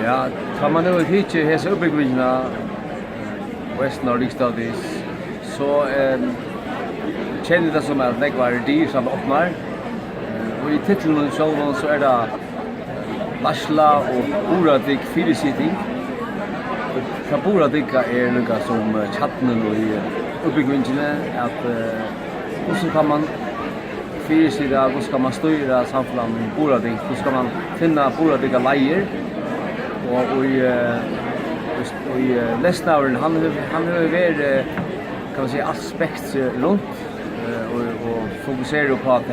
Ja, tar man nu hit hesa uppbyggnaderna West Nordic Studies så känner det som att det var dyr som öppnar. Och i titeln så är det Lasla och Boradik Fyrisiting. Boradik är något som chatten och i uppbyggnaderna att hur så kan man fyrisida, hur ska man styra samhället Boradik, hur ska man finna Boradika lejer. Och i läsnauren han har varit kan man säga aspekt runt och fokuserar på att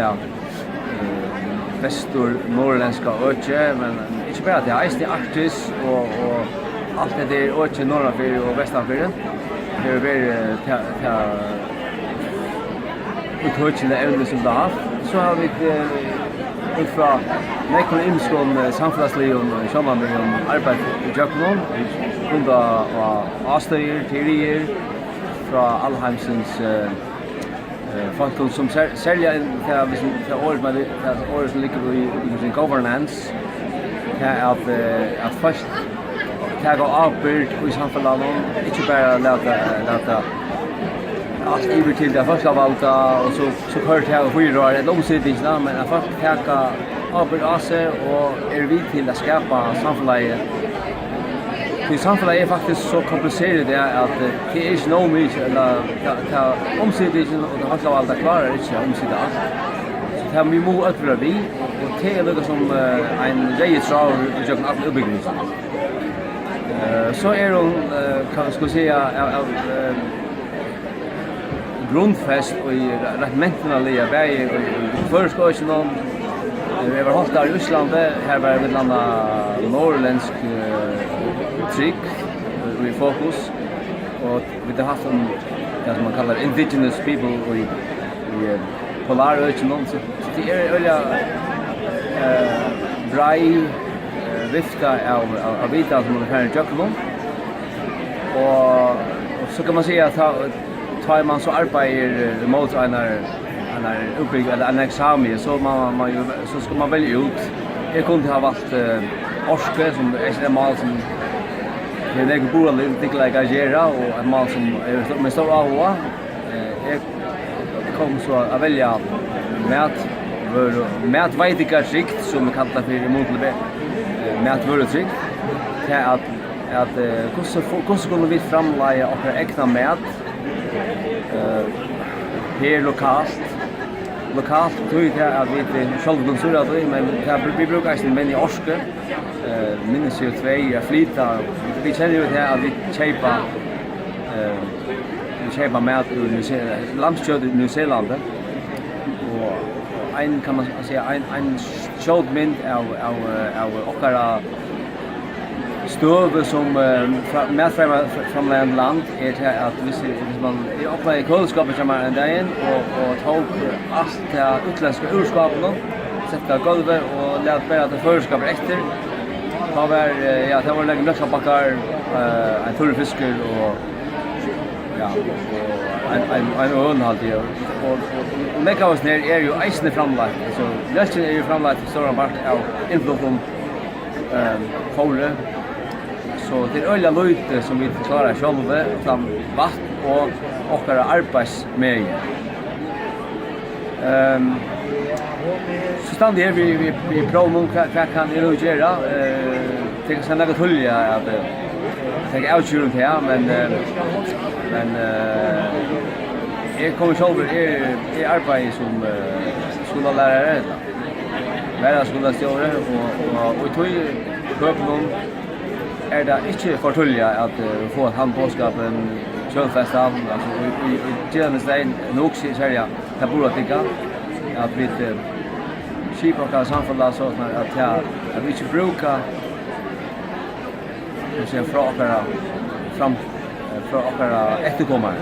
västur norrländska öche men inte bara det är Arktis och allt det där öche norrafyr och västanfyr det är väl uthöjande ämne som det har så har vi från nekon imskon samfunnslijon sjóman við arbeiði í jöknum unda ástøðir teorier frá alheimsins faktum som sälja för året med året som ligger i governance att först ta avbyrd i samfunnet inte bara låta allt över till det första valda och så hört jag fyra år ett omsättningsnamn men att faktiskt ta avbyrd av sig och vid till att skapa samfunnet. Det samfunnet är faktiskt så komplicerat att det är inte nog mycket eller ta omsättningen och det första valda klarar inte omsätta allt. Så det har vi må öppna vi och det är något som en registrör i jöken all uppbyggning. Så är hon kan jag säga grundfest och i rätt mentaliga väg och förskolan vi var hållt där i Ryssland här var det landa norrländsk trick i fokus och vi har haft det som man kallar indigenous people i polaröknen så det är öliga brai vifta av vita som man kan göra och så kan man säga att tar man så arbetar mot en uppbyggnad eller en examen så så ska man välja ut. Jag kunde ha valt orske som är ett mål som jag borde lite engagera och ett mål som är med stor avhåg. Jag kom så att välja mätvejdiga skikt som man kallar för emotliga mätvörutryck till att hur skulle vi framlägga och egna mät här lokalt tror jag att vi själva så där men vi brukar inte men i orske minus CO2 flyta vi känner ju att vi köpa mat ur landskött i New Zealand och en kan man säga en showmint av ochara stöv som från land är att hvis man öppnar i kylskåpet som är där och tog allt det utländska urskapen sätta golvet och låt bara det förskapet efter det var lägga lösa backar en tullfiskar och en ölhalt och det kan vara ner är ju isen framlagt så lösen är ju framlagt så en part av inflation fåle så det är öliga löjt som vi klarar själva utan vatten och åkara arbetsmängd. Så stannar här vi provar vad kan det nu göra. Det kan sen lägga tulja att det är outshooting här men jag kommer själv är arbete som skollärare Vara skollärare och tog köpnum är det inte förtulja att få handboskapen kölfestan alltså i tjänstein nog säga att Boratika att vi skipa kan samfalla så att vi inte brukar och sen från åkara efterkommare